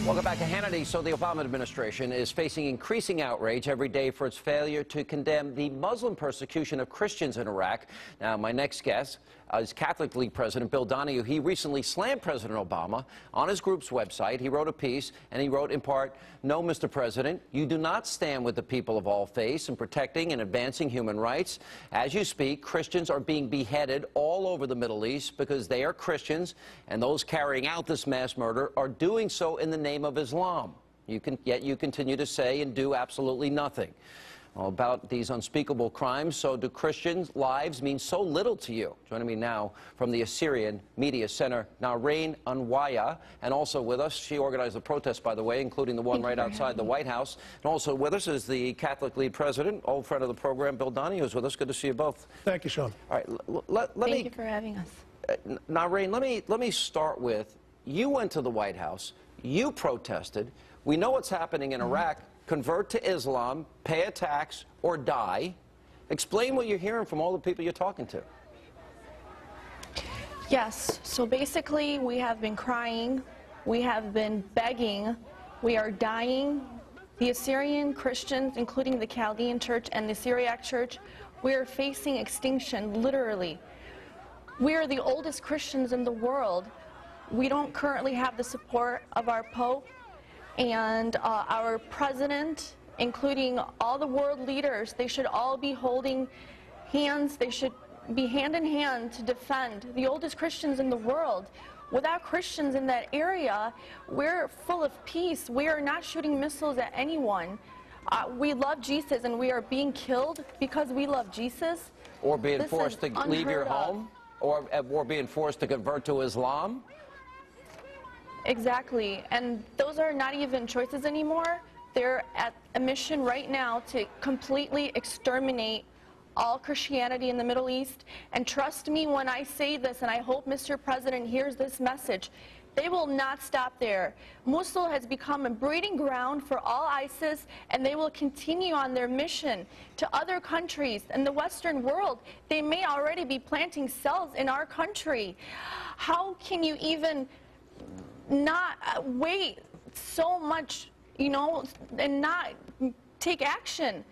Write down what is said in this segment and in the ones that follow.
Welcome back to Hannity. So the Obama administration is facing increasing outrage every day for its failure to condemn the Muslim persecution of Christians in Iraq. Now, my next guest is Catholic League President Bill Donohue. He recently slammed President Obama on his group's website. He wrote a piece, and he wrote in part, "No, Mr. President, you do not stand with the people of all faiths in protecting and advancing human rights. As you speak, Christians are being beheaded all over the Middle East because they are Christians, and those carrying out this mass murder are doing so in the name of Islam. Yet you continue to say and do absolutely nothing." Well, about these unspeakable crimes, so do Christians' lives mean so little to you? Joining me now from the Assyrian Media Center, Nahren Anweya, and also with us, she organized the protest, by the way, including the one right outside the White House. And also with us is the Catholic League President, old friend of the program, Bill Donohue, is with us. Good to see you both. Thank you, Sean. All right, Thank you for having us. Nahren, let me start with, you went to the White House, you protested. We know what's happening in Iraq. Convert to Islam, pay a tax, or die. Explain what you're hearing from all the people you're talking to. Yes, so basically we have been crying, we have been begging, we are dying. The Assyrian Christians, including the Chaldean Church and the Syriac Church, we are facing extinction, literally. We are the oldest Christians in the world. We don't currently have the support of our Pope and our president, including all the world leaders. They should all be holding hands. They should be hand in hand to defend the oldest Christians in the world. Without Christians in that area, we're full of peace. We are not shooting missiles at anyone. We love Jesus, and we are being killed because we love Jesus. Or being forced to leave your home, or being forced to convert to Islam. Exactly, and those are not even choices anymore. They're at a mission right now to completely exterminate all Christianity in the Middle East. And trust me when I say this, and I hope Mr. President hears this message, they will not stop there. Mosul has become a breeding ground for all ISIS, and they will continue on their mission to other countries in the Western world. They may already be planting cells in our country. How can you even not wait so much, you know, and not take action?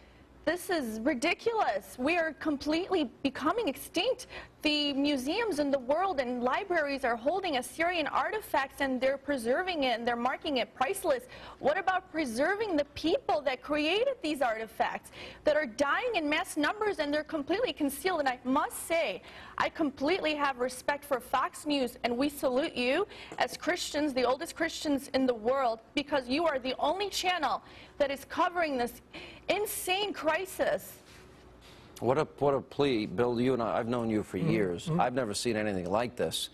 This is ridiculous. We are completely becoming extinct. The museums in the world and libraries are holding Assyrian artifacts, and they're preserving it and they're marking it priceless. What about preserving the people that created these artifacts that are dying in mass numbers, and they're completely concealed? And I must say, I completely have respect for Fox News, and we salute you as Christians, the oldest Christians in the world, because you are the only channel that is covering this insane crisis. What a plea. Bill, you and I've known you for years. I've never seen anything like this.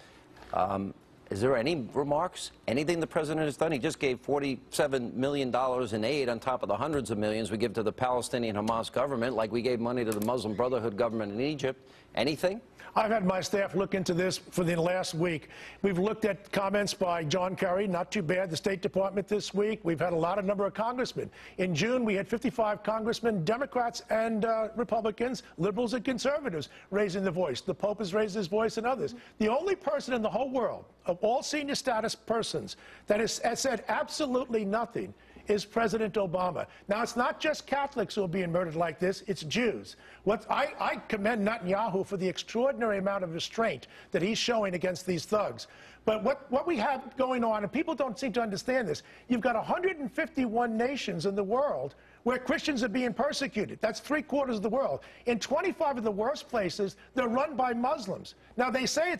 Is there any remarks, anything the president has done? He just gave $47 million in aid on top of the hundreds of millions we give to the Palestinian Hamas government, like we gave money to the Muslim Brotherhood government in Egypt. Anything? I've had my staff look into this for the last week. We've looked at comments by John Kerry, not too bad, the State Department this week. We've had a number of congressmen. In June, we had 55 congressmen, Democrats and Republicans, liberals and conservatives, raising the voice. The Pope has raised his voice, and others. The only person in the whole world, of all senior status persons, that has said absolutely nothing is President Obama. Now, it's not just Catholics who are being murdered like this, it's Jews. I commend Netanyahu for the extraordinary amount of restraint that he's showing against these thugs. But what we have going on, and people don't seem to understand this, you've got 151 nations in the world where Christians are being persecuted. That's 3/4 of the world. In 25 of the worst places, they're run by Muslims. Now, they say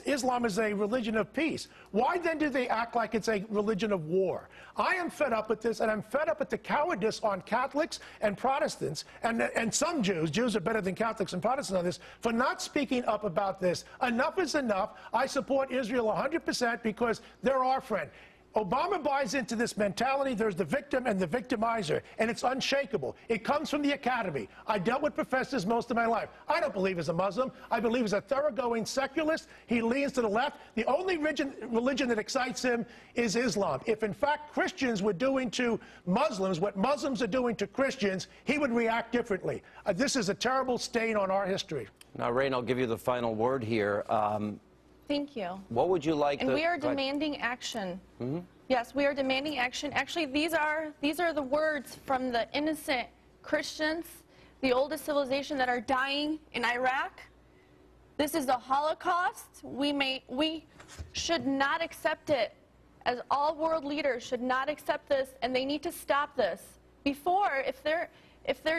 Islam is a religion of peace. Why then do they act like it's a religion of war? I am fed up with this, and I'm fed up with the cowardice on Catholics and Protestants, and some Jews. Jews are better than Catholics and Protestants on this, for not speaking up about this. Enough is enough. I support Israel 100% because they're our friend. Obama buys into this mentality. There's the victim and the victimizer, and it's unshakable. It comes from the academy. I dealt with professors most of my life. I don't believe he's a Muslim. I believe he's a thoroughgoing secularist. He leans to the left. The only religion that excites him is Islam. If, in fact, Christians were doing to Muslims what Muslims are doing to Christians, he would react differently. This is a terrible stain on our history. Now, Rain, I'll give you the final word here. Thank you. What would you like And we are demanding action. Yes, we are demanding action. Actually, these are the words from the innocent Christians, the oldest civilization that are dying in Iraq. This is the Holocaust. We should not accept it. As all world leaders should not accept this, and they need to stop this. Before, if they're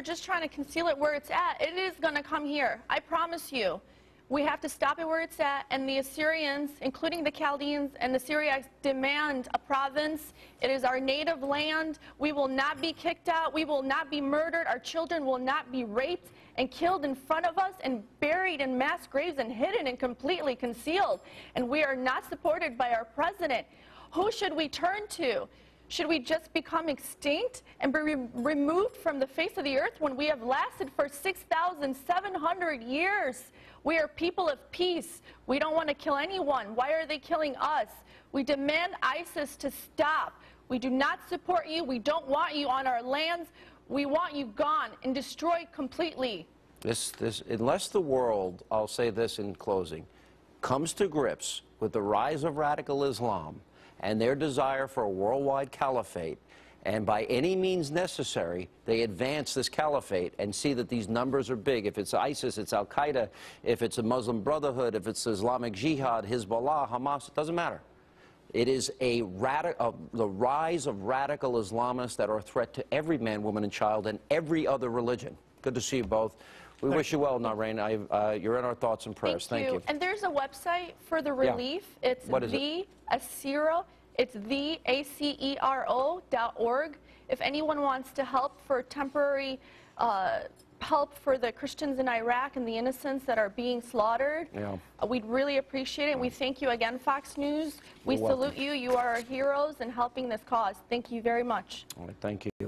just trying to conceal it where it's at, it is going to come here. I promise you. We have to stop it where it's at, and the Assyrians, including the Chaldeans and the Syriacs, demand a province. It is our native land. We will not be kicked out. We will not be murdered. Our children will not be raped and killed in front of us and buried in mass graves and hidden and completely concealed. And we are not supported by our president. Who should we turn to? Should we just become extinct and be removed from the face of the earth when we have lasted for 6,700 years? We are people of peace. We don't want to kill anyone. Why are they killing us? We demand ISIS to stop. We do not support you. We don't want you on our lands. We want you gone and destroyed completely. Unless the world, I'll say this in closing, comes to grips with the rise of radical Islam and their desire for a worldwide caliphate, and by any means necessary, they advance this caliphate and see that these numbers are big. If it's ISIS, it's Al-Qaeda, if it's a Muslim Brotherhood, if it's Islamic Jihad, Hezbollah, Hamas, it doesn't matter. It is the rise of radical Islamists that are a threat to every man, woman, and child, and every other religion. Good to see you both. We wish you well, Nahren. You're in our thoughts and prayers. Thank you. And there's a website for the relief. Yeah. It's what is it? It's theacero.org. If anyone wants to help for temporary help for the Christians in Iraq and the innocents that are being slaughtered, we'd really appreciate it. And we thank you again, Fox News. We salute you. You are our heroes in helping this cause. Thank you very much. All right, thank you.